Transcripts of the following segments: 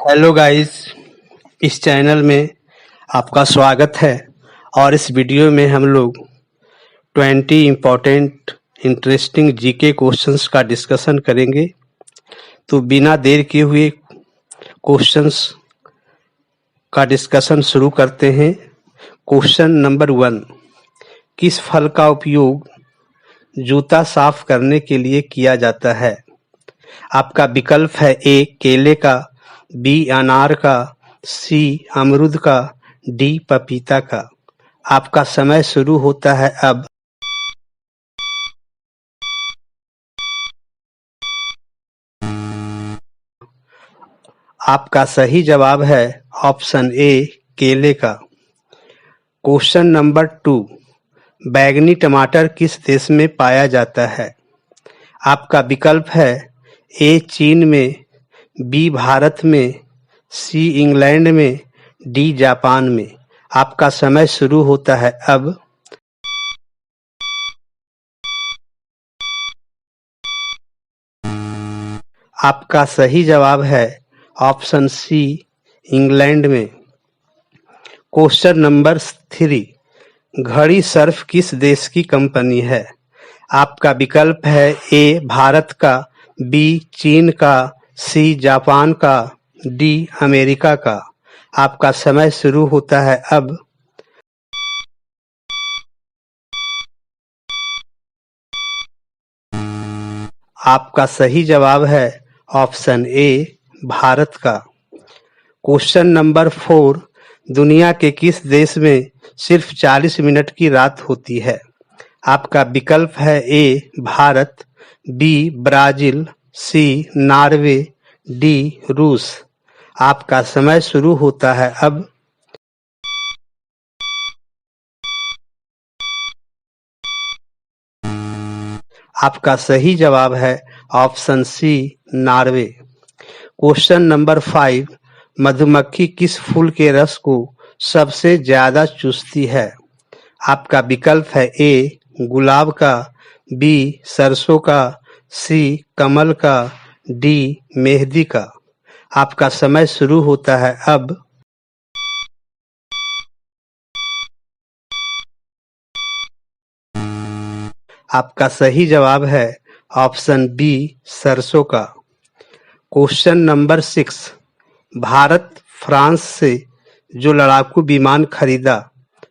Hello guys, इस channel में आपका स्वागत है और इस वीडियो में हम लोग 20 इम्पोर्टेंट इंटरेस्टिंग जीके क्वेश्चंस का डिस्कशन करेंगे। तो बिना देर किए हुए क्वेश्चंस का डिस्कशन शुरू करते हैं। क्वेश्चन नंबर 1, किस फल का उपयोग जूता साफ करने के लिए किया जाता है? आपका विकल्प है ए केले का, बी अनार का, सी अमरूद का, डी पपीता का। आपका समय शुरू होता है अब। आपका सही जवाब है ऑप्शन ए केले का। क्वेश्चन नंबर 2, बैंगनी टमाटर किस देश में पाया जाता है? आपका विकल्प है ए चीन में, बी भारत में, सी इंग्लैंड में, डी जापान में। आपका समय शुरू होता है अब। आपका सही जवाब है ऑप्शन सी इंग्लैंड में। क्वेश्चन नंबर 3, घड़ी सर्फ किस देश की कंपनी है? आपका विकल्प है ए भारत का, बी चीन का, सी जापान का, डी अमेरिका का। आपका समय शुरू होता है अब। आपका सही जवाब है ऑप्शन ए भारत का। क्वेश्चन नंबर 4, दुनिया के किस देश में सिर्फ 40 मिनट की रात होती है? आपका विकल्प है ए भारत, बी ब्राजील, सी नॉर्वे, डी रूस। आपका समय शुरू होता है अब। आपका सही जवाब है option C Norway. Question number 5, मधुमक्खी किस फूल के रस को सबसे ज्यादा चूसती है? आपका विकल्प है ए गुलाब का, बी सरसों का, सी कमल का, डी मेहंदी का। आपका समय शुरू होता है अब। आपका सही जवाब है ऑप्शन बी सरसों का। क्वेश्चन नंबर 6, भारत फ्रांस से जो लड़ाकू विमान खरीदा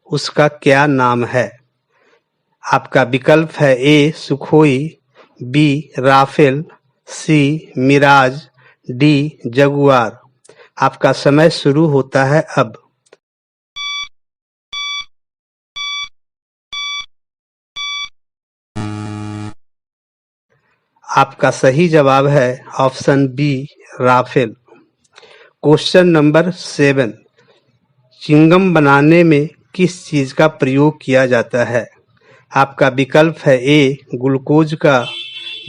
उसका क्या नाम है? आपका विकल्प है ए सुखोई, बी राफेल, सी मिराज, डी जगुआर। आपका समय शुरू होता है अब। आपका सही जवाब है option B Rafale. Question number 7, chewing gum बनाने में किस चीज का प्रयोग किया जाता है? आपका विकल्प है ए ग्लूकोज का,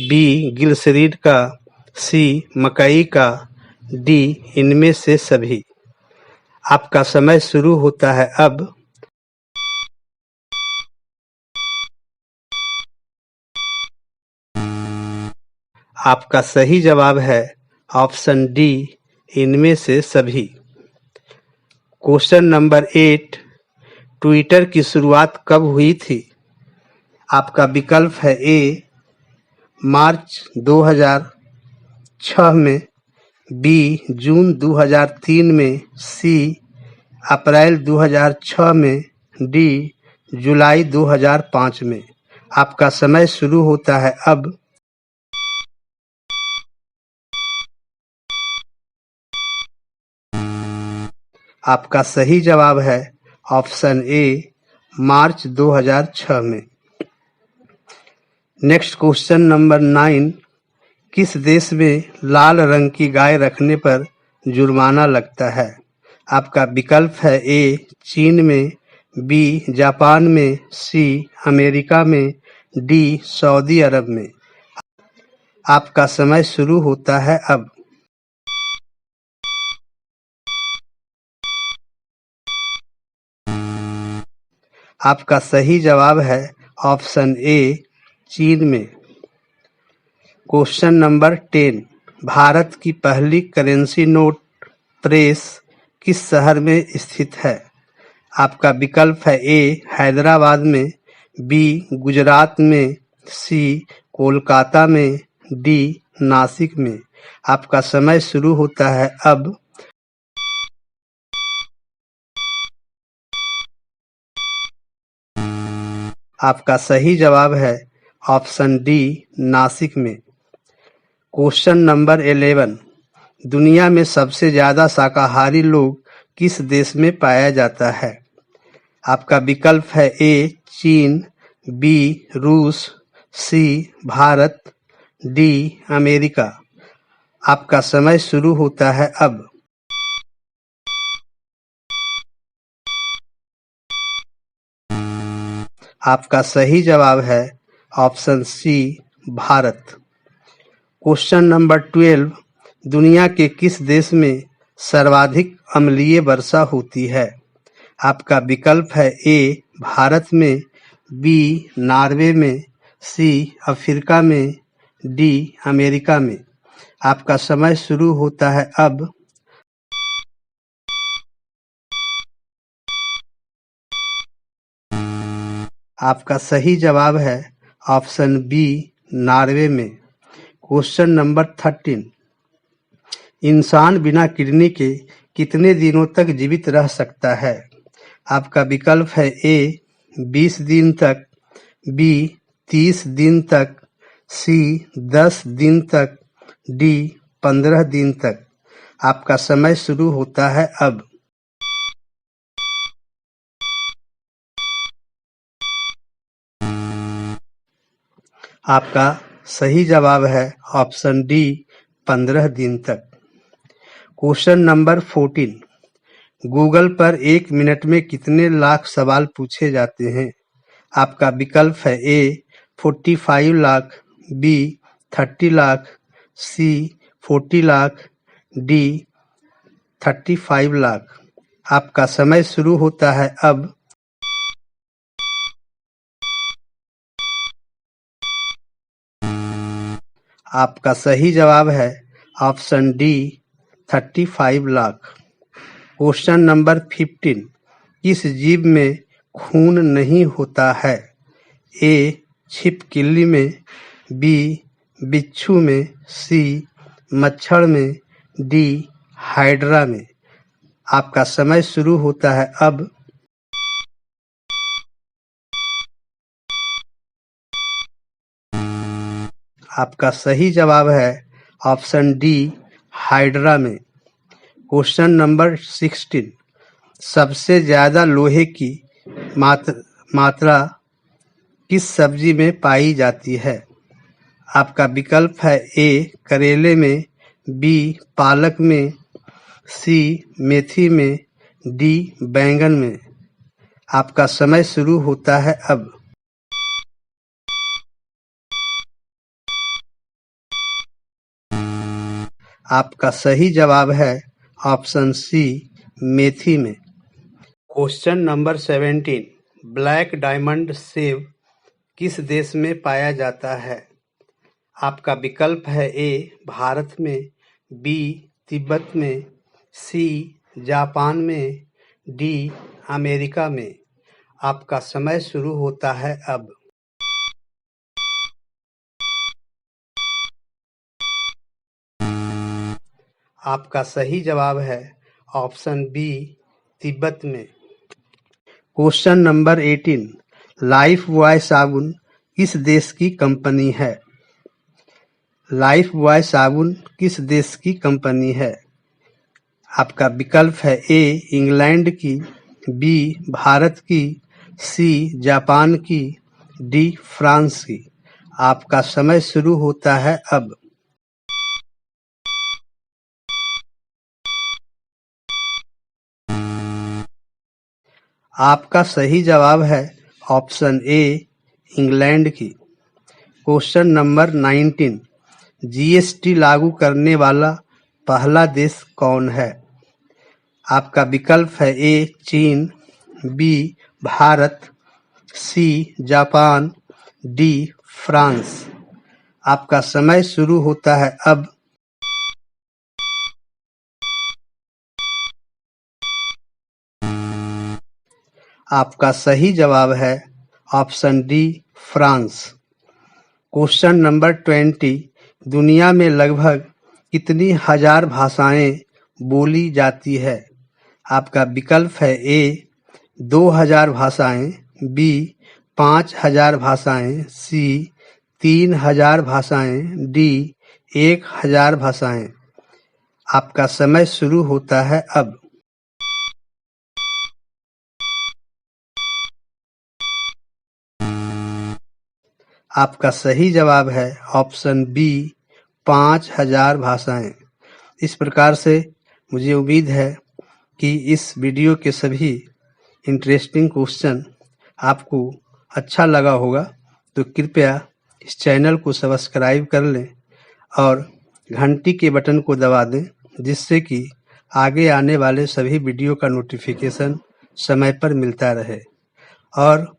बी ग्लिसरीन का, सी मकई का, डी इनमें से सभी। आपका समय शुरू होता है अब। आपका सही जवाब है ऑप्शन डी इनमें से सभी। क्वेश्चन नंबर 8, ट्विटर की शुरुआत कब हुई थी? आपका विकल्प है ए मार्च 2006 में, बी जून 2003 में, सी अप्रैल 2006 में, डी जुलाई 2005 में। आपका समय शुरू होता है अब। आपका सही जवाब है ऑप्शन ए मार्च 2006 में। नेक्स्ट क्वेश्चन नंबर 9, किस देश में लाल रंग की गाय रखने पर जुर्माना लगता है? आपका विकल्प है ए चीन में, बी जापान में, सी अमेरिका में, डी सऊदी अरब में। आपका समय शुरू होता है अब। आपका सही जवाब है ऑप्शन ए चीन में। क्वेश्चन नंबर 10, भारत की पहली करेंसी नोट प्रेस किस शहर में स्थित है? आपका विकल्प है ए हैदराबाद में, बी गुजरात में, सी कोलकाता में, डी नासिक में। आपका समय शुरू होता है अब। आपका सही जवाब है ऑप्शन डी नासिक में। क्वेश्चन नंबर 11, दुनिया में सबसे ज्यादा शाकाहारी लोग किस देश में पाया जाता है? आपका विकल्प है ए चीन, बी रूस, सी भारत, डी अमेरिका। आपका समय शुरू होता है अब। आपका सही जवाब है option C Bharat. Question number 12, दुनिया के किस देश में सर्वाधिक अम्लीय वर्षा होती है? आपका विकल्प है ए भारत में, बी नॉर्वे में, सी अफ्रीका में, डी अमेरिका में। आपका समय शुरू होता है अब। आपका सही जवाब है ऑप्शन बी नॉर्वे में। क्वेश्चन नंबर 13, इंसान बिना किडनी के कितने दिनों तक जीवित रह सकता है? आपका विकल्प है ए 20 दिन तक, बी 30 दिन तक, सी 10 दिन तक, डी 15 दिन तक। आपका समय शुरू होता है अब। आपका सही जवाब है ऑप्शन डी 15 दिन तक। क्वेश्चन नंबर 14, गूगल पर 1 मिनट में कितने लाख सवाल पूछे जाते हैं? आपका विकल्प है ए 45 लाख, बी 30 लाख, सी 40 लाख, डी 35 लाख। आपका समय शुरू होता है अब। आपका सही जवाब है option D 35 lakh. Question number 15, किस जीव में खून नहीं होता है? ए छिपकली में, बी बिच्छू में, सी मच्छर में, डी हाइड्रा में। आपका समय शुरू होता है अब। आपका सही जवाब है ऑप्शन डी हाइड्रा में। क्वेश्चन नंबर 16, सबसे ज्यादा लोहे की मात्रा किस सब्जी में पाई जाती है? आपका विकल्प है ए करेले में, बी पालक में, सी मेथी में, डी बैंगन में। आपका समय शुरू होता है अब। आपका सही जवाब है ऑप्शन सी मेथी में। क्वेश्चन नंबर 17, ब्लैक डायमंड सेब किस देश में पाया जाता है? आपका विकल्प है ए भारत में, बी तिब्बत में, सी जापान में, डी अमेरिका में। आपका समय शुरू होता है अब। आपका सही जवाब है ऑप्शन बी तिब्बत में। क्वेश्चन नंबर 18, लाइफ बॉय साबुन किस देश की कंपनी है? लाइफ बॉय साबुन किस देश की कंपनी है? आपका विकल्प है ए इंग्लैंड की, बी भारत की, सी जापान की, डी फ्रांस की। आपका समय शुरू होता है अब। आपका सही जवाब है ऑप्शन ए इंग्लैंड की। क्वेश्चन नंबर 19, जीएसटी लागू करने वाला पहला देश कौन है? आपका विकल्प है A Cheen, B Bharat, C Japan, D France. आपका समय शुरू होता है अब। आपका सही जवाब है option D France. Question number 20, दुनिया में लगभग कितनी हजार भाषाएं बोली जाती है? आपका विकल्प है ए 2000 भाषाएं, बी 5000 भाषाएं, सी 3000 भाषाएं, डी 1000 भाषाएं। आपका समय शुरू होता है अब। आपका सही जवाब है ऑप्शन बी 5000 भाषाएं। इस प्रकार से मुझे उम्मीद है कि इस वीडियो के सभी इंटरेस्टिंग क्वेश्चन आपको अच्छा लगा होगा, तो कृपया इस चैनल को सब्सक्राइब कर लें और घंटी के बटन को दबा दें, जिससे कि आगे आने वाले सभी वीडियो का नोटिफिकेशन समय पर मिलता रहे और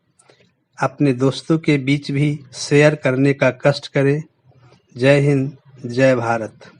अपने दोस्तों के बीच भी शेयर करने का कष्ट करें। जय हिंद, जय भारत।